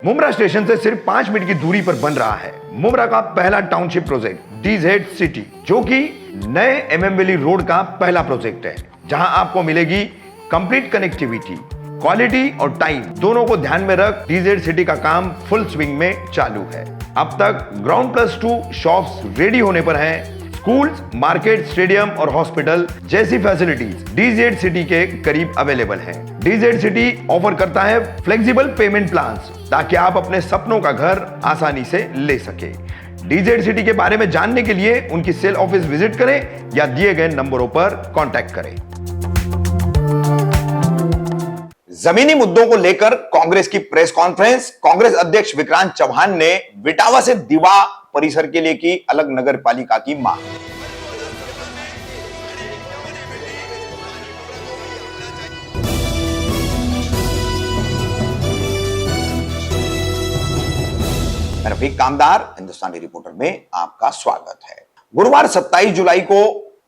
Mumbra station से सिर्फ 5 minute की दूरी पर बन रहा है मुमरा का पहला टाउनशिप प्रोजेक्ट डीजेड सिटी, जो कि नए एमएम वैली रोड का पहला प्रोजेक्ट है, जहां आपको मिलेगी कंप्लीट कनेक्टिविटी, क्वालिटी और टाइम दोनों को ध्यान में रख डीजेड सिटी का काम फुल स्विंग में चालू है। अब तक ग्राउंड +2 शॉप्स रेडी होने पर हैं। स्कूल्स, मार्केट, स्टेडियम और हॉस्पिटल जैसी फैसिलिटीज डीजेड सिटी के करीब अवेलेबल हैं। डीजेड सिटी ऑफर करता है फ्लेक्सिबल पेमेंट प्लान्स, ताकि आप अपने सपनों का घर आसानी से ले सके। डीजेड सिटी के बारे में जानने के लिए उनकी सेल ऑफिस विजिट करें या दिए गए नंबरों पर कांटेक्ट करें। जमीनी मुद्दों को लेकर कांग्रेस की प्रेस कॉन्फ्रेंस। कांग्रेस अध्यक्ष विक्रांत चौहान ने इटावा से दीवा परिसर के लिए की अलग नगर पालिका की मांग। मैं रफीक कामदार, हिंदुस्तानी रिपोर्टर में आपका स्वागत है। गुरुवार 27 जुलाई को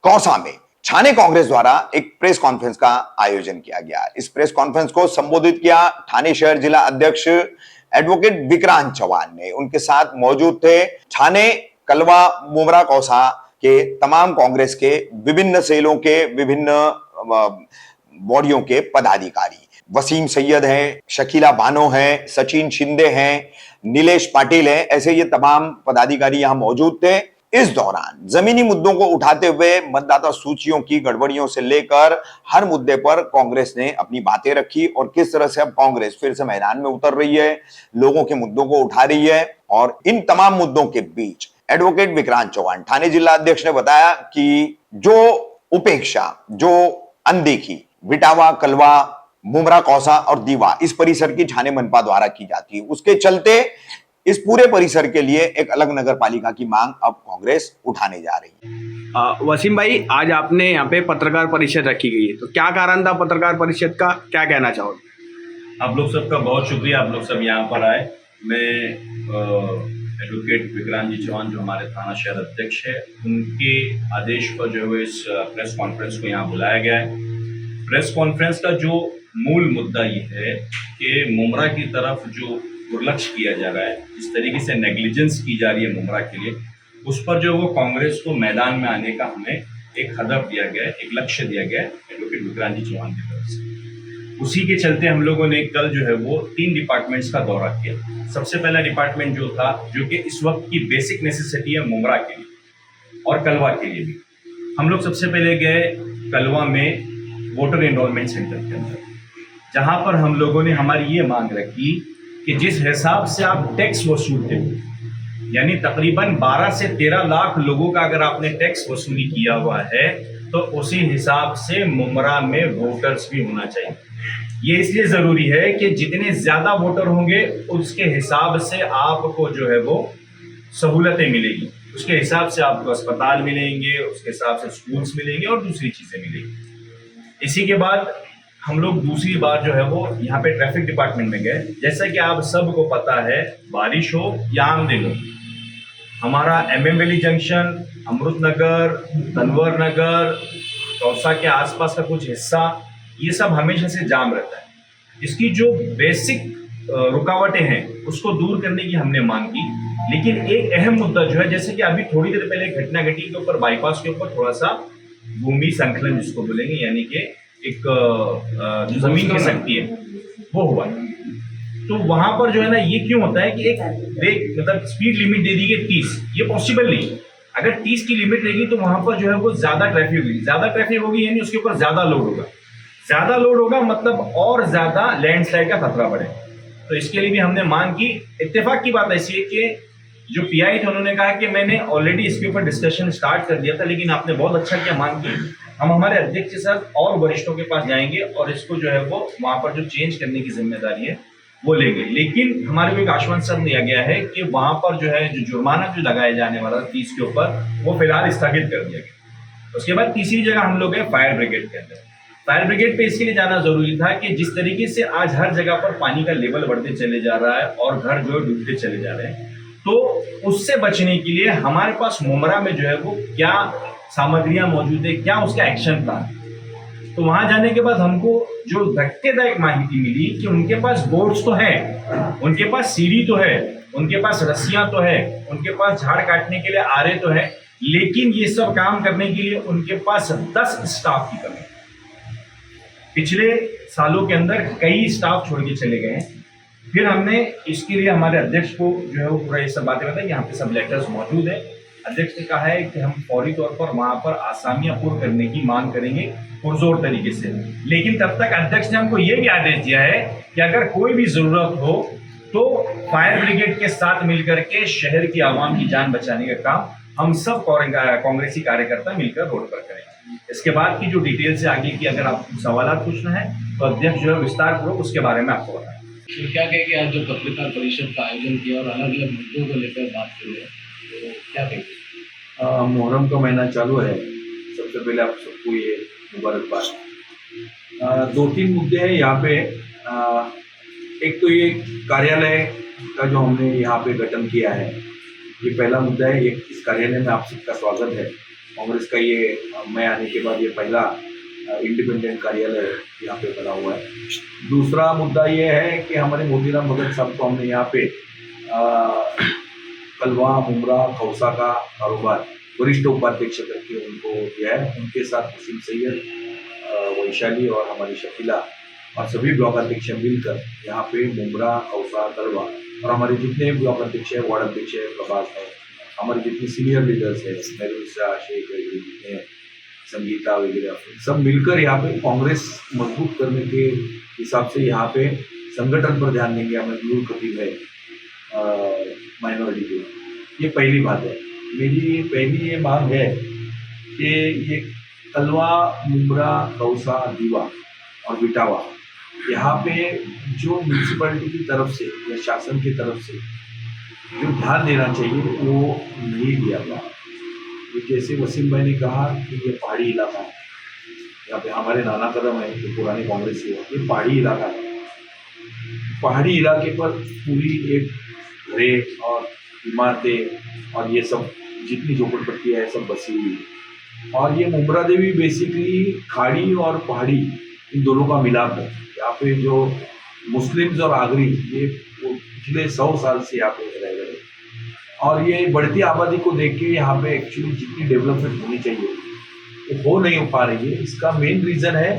कौसा में छाने कांग्रेस द्वारा एक प्रेस कॉन्फ्रेंस का आयोजन किया गया। इस प्रेस कॉन्फ्रेंस को संबोधित किया ठाणे शहर जिला अध्यक्ष एडवोकेट विक्रांत चौहान ने। उनके साथ मौजूद थे छाने, कलवा, मुमरा, कौसा के तमाम कांग्रेस के विभिन्न सेलों के विभिन्न बॉडियों के पदाधिकारी। वसीम सैयद हैं, शकीला बानो हैं, सचिन शिंदे हैं, नीलेश पाटिल हैं, ऐसे ये तमाम पदाधिकारी यहां मौजूद थे। इस दौरान जमीनी मुद्दों को उठाते हुए मतदाता सूचियों की गड़बड़ियों से लेकर हर मुद्दे पर कांग्रेस ने अपनी बातें रखी और किस तरह से अब कांग्रेस फिर से मैदान में उतर रही है, लोगों के मुद्दों को उठा रही है। और इन तमाम मुद्दों के बीच एडवोकेट विक्रांत चौहान ठाणे जिला अध्यक्ष ने बताया कि जो उपेक्षा, जो अनदेखी इटावा, कलवा, मुमरा, कौसा और दीवा इस परिसर की छाने मनपा द्वारा की जाती है, उसके चलते इस पूरे परिसर के लिए एक अलग नगर पालिका की मांग अब कांग्रेस उठाने जा रही है। वसीम भाई, आज आपने यहाँ पे पत्रकार परिषद रखी गई है, तो क्या कारण था पत्रकार परिषद का, क्या कहना चाहोगे? आप लोग सबका बहुत शुक्रिया, आप लोग सब यहाँ पर आए। मैं एडवोकेट विक्रांत जी चौहान, जो हमारे थाना शहर अध्यक्ष है, उनके आदेश पर जो है इस प्रेस कॉन्फ्रेंस को यहाँ बुलाया गया है। प्रेस कॉन्फ्रेंस का जो मूल मुद्दा ये है कि मुमरा की तरफ जो दुर्लक्ष्य किया जा रहा है, जिस तरीके से नेग्लिजेंस की जा रही है मुमरा के लिए, उस पर जो वो कांग्रेस को मैदान में आने का हमें एक हदफ दिया गया है, एक लक्ष्य दिया गया है एडवोकेट विक्रांत जी चौहान की तरफ से। उसी के चलते हम लोगों ने कल जो है वो 3 डिपार्टमेंट्स का दौरा किया। सबसे पहला डिपार्टमेंट जो था, जो कि इस वक्त की बेसिक नेसेसिटी है मुमरा के लिए और कलवा के लिए भी, हम लोग सबसे पहले गए कलवा में वोटर एनरोलमेंट सेंटर के अंदर, जहां पर हम लोगों ने हमारी ये मांग रखी कि जिस हिसाब से आप टैक्स वसूलते हो, यानी तकरीबन 12 से 13 लाख लोगों का अगर आपने टैक्स वसूली किया हुआ है, तो उसी हिसाब से मुमरा में वोटर्स भी होना चाहिए। ये इसलिए जरूरी है कि जितने ज्यादा वोटर होंगे उसके हिसाब से आपको जो है वो सहूलतें मिलेगी, उसके हिसाब से आपको अस्पताल मिलेंगे, उसके हिसाब से स्कूल्स मिलेंगे और दूसरी चीजें मिलेंगी। इसी के बाद हम लोग दूसरी बार जो है वो यहाँ पे ट्रैफिक डिपार्टमेंट में गए। जैसा कि आप सबको पता है, बारिश हो या आम दिन हो, हमारा एमएम वैली जंक्शन, अमृत नगर, तनवर नगर, कौसा के आसपास का कुछ हिस्सा, ये सब हमेशा से जाम रहता है। इसकी जो बेसिक रुकावटें हैं उसको दूर करने की हमने मांग की। लेकिन एक अहम मुद्दा जो है, जैसे कि अभी थोड़ी देर पहले घटना घटी के ऊपर बाईपास के ऊपर थोड़ा सा भूमि संकलन जिसको बोलेंगे, यानी कि एक जो जमीन की सकती है वो हुआ। तो वहां पर जो है ना, ये क्यों होता है कि एक मतलब स्पीड लिमिट दे दी गई 30, ये पॉसिबल नहीं। अगर 30 की लिमिट रहेगी तो वहां पर जो है वो ज्यादा ट्रैफिक होगी, ज्यादा ट्रैफिक होगी यानी उसके ऊपर ज्यादा लोड होगा, ज्यादा लोड होगा मतलब और ज्यादा लैंडस्लाइड का खतरा बढ़ेगा। तो इसके लिए भी हमने मांग की। इत्तेफाक की बात ऐसी है कि जो पीआई थे उन्होंने कहा कि मैंने ऑलरेडी इसके ऊपर डिस्कशन स्टार्ट कर दिया था, लेकिन आपने बहुत अच्छा किया, मांग की। हम हमारे अध्यक्ष के साथ और वरिष्ठों के पास जाएंगे और इसको जो है वो वहां पर जो चेंज करने की जिम्मेदारी है वो लेंगे। लेकिन हमारे को एक आश्वासन दिया गया है कि वहां पर जो है जो जुर्माना जो लगाया जाने वाला 30 के ऊपर, वो फिलहाल स्थगित कर दिया गया। उसके बाद तीसरी जगह हम लोग हैं फायर ब्रिगेड के अंदर। फायर ब्रिगेड पे इसके लिए जाना जरूरी था कि जिस तरीके से आज हर जगह पर पानी का लेवल बढ़ते चले जा रहा है और घर जो है डूबते चले जा रहे हैं, तो उससे बचने के लिए हमारे पास मुमरा में जो है वो क्या सामग्रियां मौजूद है, क्या उसका एक्शन प्लान। तो वहां जाने के बाद हमको जो धक्केदायक माहिती मिली कि उनके पास बोर्ड्स तो है, उनके पास सीढ़ी तो है, उनके पास रस्सियां तो है, उनके पास झाड़ काटने के लिए आरे तो है, लेकिन ये सब काम करने के लिए उनके पास 10 स्टाफ की कमी है। पिछले सालों के अंदर कई स्टाफ छोड़ के चले गए हैं। फिर हमने इसके लिए हमारे अध्यक्ष को जो है वो पूरा ये सब बातें बताई। यहाँ पे सब लेटर्स मौजूद है। अध्यक्ष ने कहा है कि हम फौरी तौर पर वहां पर आसामियां पूर्ण करने की मांग करेंगे पुरजोर तरीके से। लेकिन तब तक अध्यक्ष ने हमको ये भी आदेश दिया है कि अगर कोई भी जरूरत हो तो फायर ब्रिगेड के साथ मिलकर के शहर की आवाम की जान बचाने का काम हम सब कांग्रेसी कार्यकर्ता मिलकर रोड पर करेंगे। इसके बाद की जो डिटेल से आगे की अगर आपको सवाल पूछना है तो अध्यक्ष जो है विस्तार पूर्वक उसके बारे में आपको बताएं। तो क्या कहेंगे आज जो पत्रकार परिषद का आयोजन किया और अलग अलग मुद्दों को लेकर बात की है, तो क्या कहेंगे? मुहर्रम का महीना चालू है। सबसे पहले आप सबको ये मुबारकबाद। 2-3 मुद्दे हैं यहाँ पे। एक तो ये कार्यालय का जो हमने यहाँ पे गठन किया है, ये पहला मुद्दा है। इस कार्यालय में आप सबका स्वागत है। कांग्रेस का ये मैं आने के बाद ये पहला इंडिपेंडेंट कार्यालय यहाँ पे बना हुआ है। दूसरा मुद्दा ये है कि हमारे मोतीराम भगत साहब को हमने यहाँ पे कलवा, मुमरा, खौसा का कारोबार वरिष्ठ उपाध्यक्ष करके उनको दिया है। उनके साथ वसीम सैयद, वैशाली और हमारी शकीला और सभी ब्लॉक अध्यक्ष मिलकर यहाँ पे मुमरा, खौसा, कलवा और हमारे जितने ब्लॉक अध्यक्ष है, वार्ड अध्यक्ष है, प्रभास है, हमारे जितने सीनियर लीडर्स है, मेरुसा, शेख वगैरह जितने संगीता वगैरह, सब मिलकर यहाँ पे कांग्रेस मजबूत करने के हिसाब से यहाँ पे संगठन पर ध्यान देंगे। हमें जरूर कथित है माइनॉरिटी के। ये पहली बात है। मेरी पहली ये मांग है कि ये कलवा, मुमरा, खौसा, दीवा और बिटावा यहाँ पे जो म्यूनसिपैलिटी की तरफ से या शासन की तरफ से जो ध्यान देना चाहिए वो नहीं दिया गया। जैसे वसीम भाई ने कहा कि ये पहाड़ी इलाका है, यहाँ पे हमारे नाना कदम है जो पुराने कांग्रेस के, ये पहाड़ी इलाका है। पहाड़ी इलाके पर पूरी एक घरे और इमारतें और ये सब जितनी झोपड़पट्टियाँ है सब बसी हुई है। और ये मुमरा देवी बेसिकली खाड़ी और पहाड़ी इन दोनों का मिलाप है। यहाँ पे जो मुस्लिम्स और आगरी ये पिछले 100 साल से यहाँ पे रह गए और ये बढ़ती आबादी को देख के यहाँ पे एक्चुअली जितनी डेवलपमेंट होनी चाहिए वो हो नहीं पा रही है। इसका मेन रीज़न है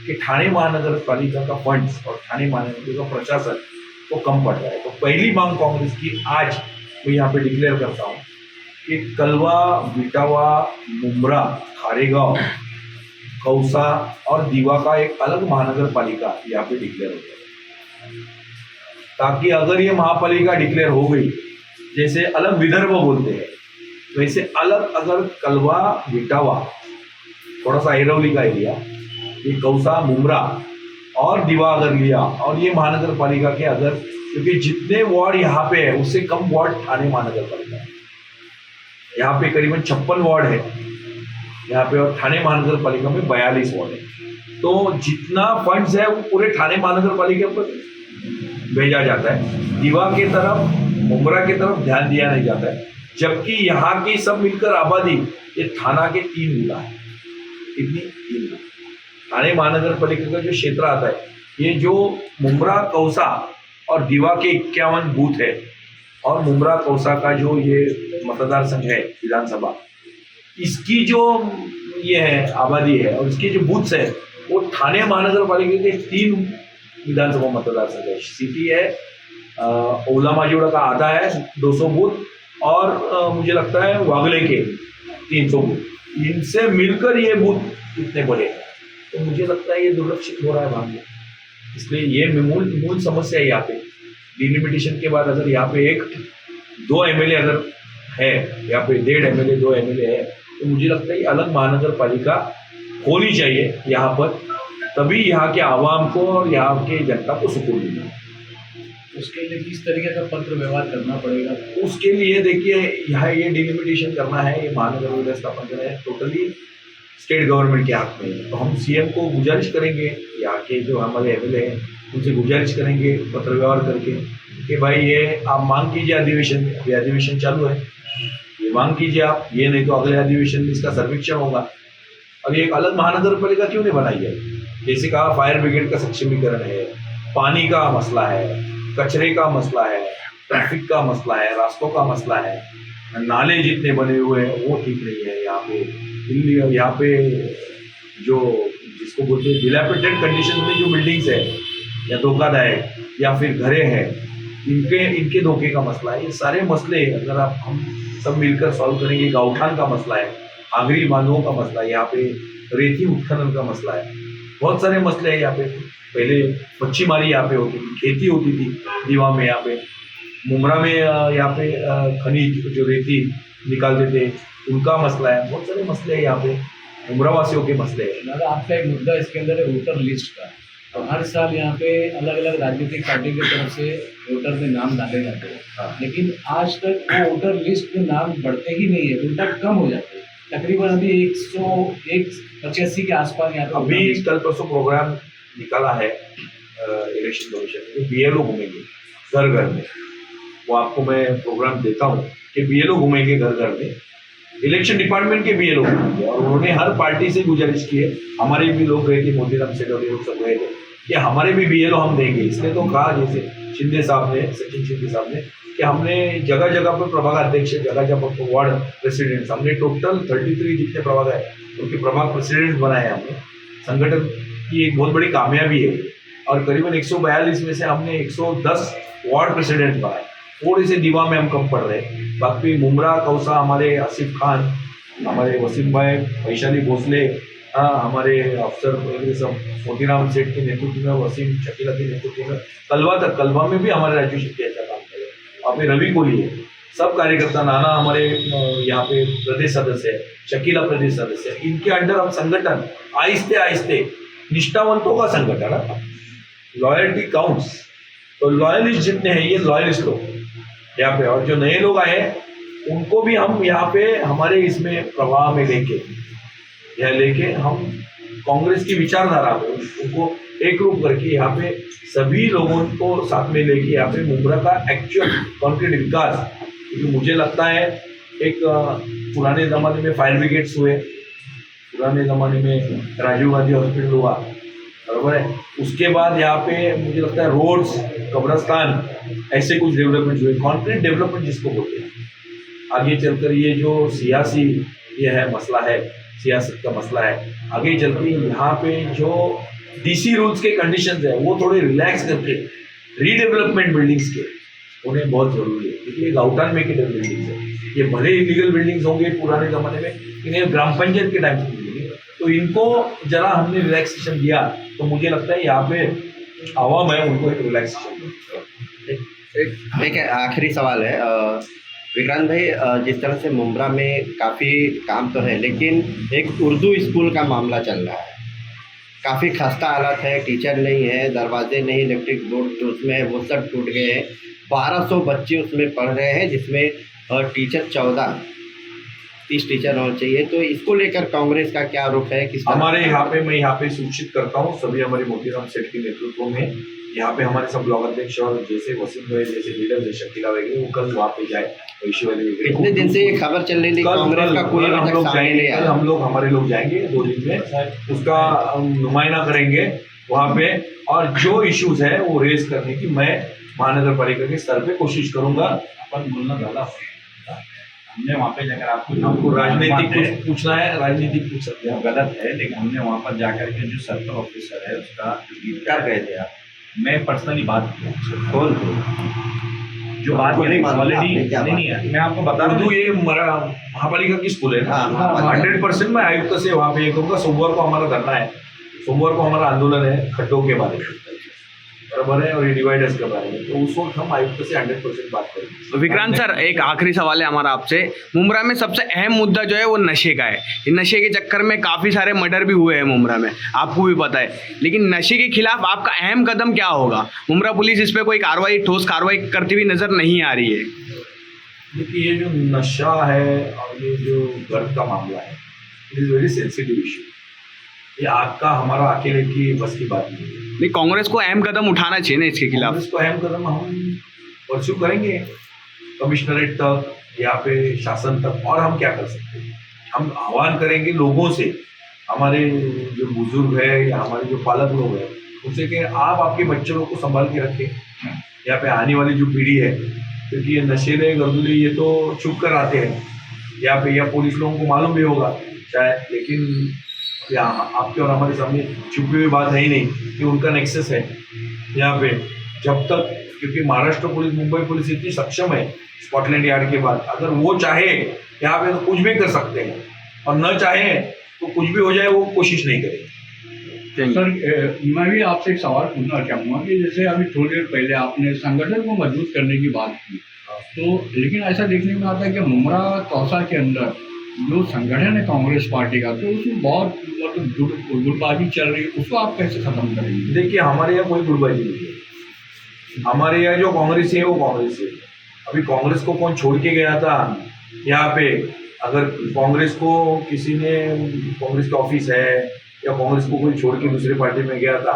कि ठाणे महानगर पालिका का फंड्स और ठाणे महानगर का प्रशासन वो कम पड़ रहा है। तो पहली मांग कांग्रेस की आज मैं यहाँ पे डिक्लेयर करता हूँ कि कलवा, बिटावा, मुमरा, खारेगांव, खौसा और दीवा का एक अलग महानगर पालिका यहाँ पे डिक्लेयर हो जाए, ताकि अगर ये महापालिका डिक्लेयर हो गई, जैसे अलग विदर्भ बोलते हैं वैसे अलग अगर कलवा, बिटावा, थोड़ा सा ऐरवली का एरिया, ये खौसा, मुमरा और दीवा अगर लिया और ये महानगर पालिका के अगर, क्योंकि जितने वार्ड यहाँ पे है उससे कम वार्ड ठाणे महानगर पालिका है। यहाँ पे करीबन 56 वार्ड है यहाँ पे और ठाणे महानगर पालिका में 42 वार्ड है। तो जितना फंड्स है वो पूरे ठाणे महानगर पालिका पर भेजा जाता है। दीवा की तरफ, मुमरा की तरफ ध्यान दिया नहीं जाता है, जबकि यहाँ की सब मिलकर आबादी ये थाना के 3 गुना है। कितनी? 3 गुना। ठाणे महानगर पालिका का जो क्षेत्र आता है, ये जो मुमरा, कौसा और दीवा के 51 बूथ है और मुमरा, कौसा का जो ये मतदार संघ है विधानसभा, इसकी जो ये है आबादी है और इसके जो बूथ्स है वो ठाणे महानगर पालिका के 3 विधानसभा मतदार संघ है। सिटी है ओला माजोड़ा का आधा है 200 बूथ और मुझे लगता है वागले के 300 बूथ, इनसे मिलकर ये बूथ इतने बड़े हैं। तो मुझे लगता है ये दुर्लक्षित हो रहा है वहाँ पे। इसलिए ये मूल समस्या है यहाँ पे। डिलिमिटेशन के बाद अगर यहाँ पे 1-2 एमएलए अगर है, यहाँ पे 1.5 एमएलए 2 एमएलए है, तो मुझे लगता है ये अलग महानगर पालिका होनी चाहिए यहाँ पर, तभी यहाँ के आवाम को और यहाँ के जनता को सुकून मिलेगा। उसके लिए किस तरीके का पत्र व्यवहार करना पड़ेगा? उसके लिए देखिए यहाँ ये डिलिमिटेशन करना है, ये महानगर व्यवस्थापन करना है, टोटली स्टेट गवर्नमेंट के हाथ में है। तो हम सीएम को गुजारिश करेंगे, यहाँ के जो हमारे एमएलए हैं उनसे गुजारिश करेंगे पत्र व्यवहार करके कि भाई ये आप मांग कीजिए अधिवेशन में, अभी अधिवेशन चालू है, ये मांग कीजिए आप, ये नहीं तो अगले अधिवेशन में इसका सर्वेक्षण होगा। अब एक अलग महानगर पालिका क्यों नहीं बनाई जाएगी? जैसे कहा फायर ब्रिगेड का सक्षमीकरण है, पानी का मसला है, कचरे का मसला है, ट्रैफिक का मसला है, रास्तों का मसला है, नाले जितने बने हुए हैं वो ठीक नहीं है यहाँ पे। यहाँ पे जो जिसको बोलते हैं डिलैपिडेटेड कंडीशन में जो बिल्डिंग्स है या धोखादायक या फिर घरे हैं, इनके धोखे का मसला है। ये सारे मसले अगर हम सब मिलकर सॉल्व करेंगे, गाँवठान का मसला है, आगरी बांधों का मसला है, यहाँ पे रेती उत्खनन का मसला है, बहुत सारे मसले हैं यहाँ पे। पहले मच्छीमारी यहाँ पे होती थी, खेती होती थी दीवा में, यहाँ पे मुमरा में यहाँ पे खनिज जो रेती निकालते थे उनका मसला है। बहुत सारे मसले हैं यहाँ पे, मुमरा वासियों के मसले हैं। दादा आपका एक मुद्दा इसके अंदर है वोटर लिस्ट का। तो हर साल यहाँ पे अलग अलग राजनीतिक पार्टी की तरफ से वोटर में नाम डाले जाते हैं, लेकिन आज तक वो वोटर लिस्ट में नाम बढ़ते ही नहीं है, उल्टा कम हो जाते हैं। तकरीबन अभी 185 के आसपास यहाँ पे अभी कल परसों प्रोग्राम निकाला है इलेक्शन कमीशन में, BLO घूमेंगे घर घर में। वो आपको मैं प्रोग्राम देता हूँ कि BLO घूमेंगे घर घर में, इलेक्शन डिपार्टमेंट के BLO घूमेंगे। और उन्होंने हर पार्टी से गुजारिश की है, हमारे भी लोग गए थे, मोतीराम सेठौड़ी लोग सब गए थे कि हमारे भी BLO हम देंगे। इसलिए तो कहा जैसे शिंदे साहब ने, सचिन शिंदे साहब ने, कि हमने जगह जगह पर प्रभाग अध्यक्ष, जगह जगह पर वार्ड प्रेसिडेंट, हमने टोटल 33 जितने प्रभाग है उनके प्रभाग प्रेसिडेंट बनाए हैं हमने। संगठन की एक बहुत बड़ी कामयाबी है। और करीबन 142 में से हमने 110 वार्ड प्रेसिडेंट बनाए। थोड़े से दीवा में हम कम पड़ रहे हैं। बाकी मुमरा कौसा हमारे आसिफ खान, हमारे वसीम भाई, वैशाली भोसले, हमारे अफसर सब मोतीराम सेठ के नेतृत्व में, वसीम शकीला के नेतृत्व में, कलवा में भी हमारे राजू शेट्टी अच्छा काम करे। वहाँ पे रवि कोहली है, सब कार्यकर्ता, नाना हमारे यहाँ पे प्रदेश सदस्य है, शकीला प्रदेश सदस्य है। इनके अंडर हम संगठन आहिस्ते आहिस्ते, निष्ठावंतों का संगठन है, लॉयल्टी काउंट्स। तो लॉयलिस्ट जितने हैं ये लॉयलिस्ट लोग यहाँ पे, और जो नए लोग आए हैं उनको भी हम यहाँ पे हमारे इसमें प्रवाह में लेके हम कांग्रेस की विचारधारा में उनको एक रूप करके यहाँ पे सभी लोगों को साथ में लेके यहाँ पे मुमरा का एक्चुअल कॉन्क्रीट विकास। क्योंकि मुझे लगता है एक पुराने ज़माने में फायर ब्रिगेड्स हुए, पुराने ज़माने में राजीव गांधी हॉस्पिटल हुआ, बराबर है। उसके बाद यहाँ पे मुझे लगता है रोड्स, कब्रस्तान, ऐसे कुछ डेवलपमेंट हुए, कॉन्क्रीट डेवलपमेंट जिसको बोलते हैं। आगे चलकर ये जो सियासी ये है मसला है, सियासत का मसला है, आगे चलकर यहाँ पे जो DC रूल्स के कंडीशंस है वो थोड़े रिलैक्स करके रीडेवलपमेंट बिल्डिंग्स के उन्हें बहुत जरूरी है। क्योंकि ये गाउटान में की बिल्डिंग्स है, ये भले इलीगल बिल्डिंग्स होंगे पुराने ज़माने में, लेकिन ये ग्राम पंचायत के टाइम से मिलेंगे। तो इनको जरा हमने रिलैक्सेशन दिया तो मुझे लगता है यहाँ पे आवाम है उनको एक रिलैक्सेशन। एक आखिरी सवाल है विक्रांत भाई, जिस तरह से मुमरा में काफ़ी काम तो है, लेकिन एक उर्दू स्कूल का मामला चल रहा है, काफ़ी खस्ता हालत है, टीचर नहीं है, दरवाजे नहीं, इलेक्ट्रिक बोर्ड जो उसमें है वो सब टूट गए हैं, 1200 बच्चे उसमें पढ़ रहे हैं, जिसमें टीचर 30 टीचर होना चाहिए। तो इसको लेकर कांग्रेस का क्या रुख है? किस हमारे यहाँ पे, मैं यहाँ पे सूचित करता हूँ सभी हमारे मोतीराम सेठ के नेतृत्व में, यहाँ पे हमारे सब ब्लॉक अध्यक्ष और जैसे वसीम भाई जैसे लीडर है, शकीला वगैरह, वो कल वहाँ पे जाए। इतने दिन से ये खबर चल रही थी, कांग्रेस का कोई हम लोग जाएंगे, हमारे लोग जाएंगे 2 दिन में, उसका नुमाइंदा करेंगे वहाँ पे, और जो इश्यूज है वो रेज करने की मैं महानगर पालिका के स्तर पे कोशिश करूंगा। अपन बोलना ज़्यादा हमने वहाँ पे जाकर आपको राजनीतिक पूछना है, राजनीतिक पूछ सकते हैं, गलत है, लेकिन हमने वहाँ पर जाकर के जो सर्कल ऑफिसर है उसका क्या कहे थे आप? मैं पर्सनली बात की, कौन जो बात नहीं ऑलरेडी नहीं है, मैं आपको बता दूं, उर्दू ये महापालिका की स्कूल है ना, हाँ, 100% मैं आयुक्त से वहाँ पे ये कहूँगा। सोमवार को हमारा धरना है, सोमवार को हमारा आंदोलन है खड्डों के बारे में, बराबर है, और ये डिवाइडर्स के बारे में, तो उस वक्त हम आयुक्त से 100% बात करेंगे। विक्रांत सर, एक आखिरी सवाल है हमारा आपसे। मुमरा में सबसे अहम मुद्दा जो है वो नशे का है। नशे के चक्कर में काफ़ी सारे मर्डर भी हुए हैं मुमरा में, आपको भी पता है, लेकिन नशे के खिलाफ आपका अहम कदम क्या होगा? मुमरा पुलिस इस पर कोई ठोस कार्रवाई करती हुई नज़र नहीं आ रही है। देखिए, ये जो नशा है और ये जो गर्द का मामला है, it is very sensitive issue. ये आपका हमारा अकेले की बस की बात नहीं है। नहीं, कांग्रेस को अहम कदम उठाना चाहिए ना इसके खिलाफ। कांग्रेस को अहम कदम हम परस्यू करेंगे, कमिश्नरेट तक, यहाँ पे शासन तक। और हम क्या कर सकते हैं? हम आह्वान करेंगे लोगों से हमारे जो बुजुर्ग है या हमारे जो पालक लोग हैं उनसे कि आप आपके बच्चों को संभाल के रखें। यहाँ पे आने वाली जो पीढ़ी है, क्योंकि ये नशेले गर्दुले ये तो छुप कर आते हैं यहाँ पे, या पुलिस लोगों को मालूम भी होगा शायद, लेकिन यहाँ आपके और हमारे सामने छुपी हुई बात है ही नहीं कि उनका नेक्सस है यहाँ पे। जब तक, क्योंकि महाराष्ट्र पुलिस, मुंबई पुलिस इतनी सक्षम है स्कॉटलैंड यार्ड के बाद, अगर वो चाहे यहाँ पे तो कुछ भी कर सकते हैं, और न चाहे तो कुछ भी हो जाए वो कोशिश नहीं करेंगे। सर मैं भी आपसे एक सवाल पूछना चाहूँगा कि जैसे अभी थोड़ी देर पहले आपने संगठन को मजबूत करने की बात की, तो लेकिन ऐसा देखने में आता है कि मुमरा कौसा के अंदर जो संगठन है कांग्रेस पार्टी का, तो उसमें बहुत मतलब गुटबाजी चल रही है, उसको आप कैसे खत्म करेंगे? देखिए, हमारे यहाँ कोई गुटबाजी नहीं है। हमारे यहाँ जो कांग्रेस है वो कांग्रेस है। अभी कांग्रेस को कौन छोड़ के गया था यहाँ पे? अगर कांग्रेस को किसी ने, कांग्रेस का ऑफिस है या कांग्रेस को कोई छोड़ के दूसरी पार्टी में गया था,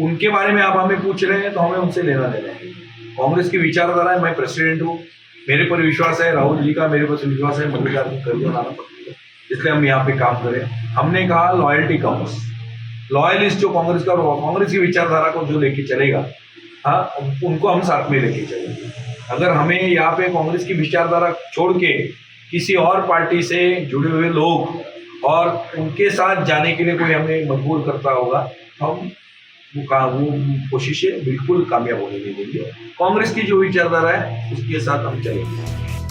उनके बारे में आप हमें पूछ रहे हैं तो हमें उनसे लेना देना है। कांग्रेस की विचारधारा है, मैं प्रेसिडेंट हूँ, मेरे पर विश्वास है, राहुल जी का मेरे पर विश्वास है, मल्लिकार्जुन खड़गे बनाना पड़ती है, इसलिए हम यहाँ पे काम करें। हमने कहा लॉयल्टी कम्स, लॉयलिस्ट जो कांग्रेस का, कांग्रेस की विचारधारा को जो लेके चलेगा, हाँ, उनको हम साथ में लेके चलेंगे। अगर हमें यहाँ पे कांग्रेस की विचारधारा छोड़ के किसी और पार्टी से जुड़े हुए लोग और उनके साथ जाने के लिए कोई हमें मजबूर करता होगा, हम वो कोशिशें बिल्कुल कामयाब होने नहीं देंगे। कांग्रेस की जो विचारधारा है उसके साथ हम चलेंगे।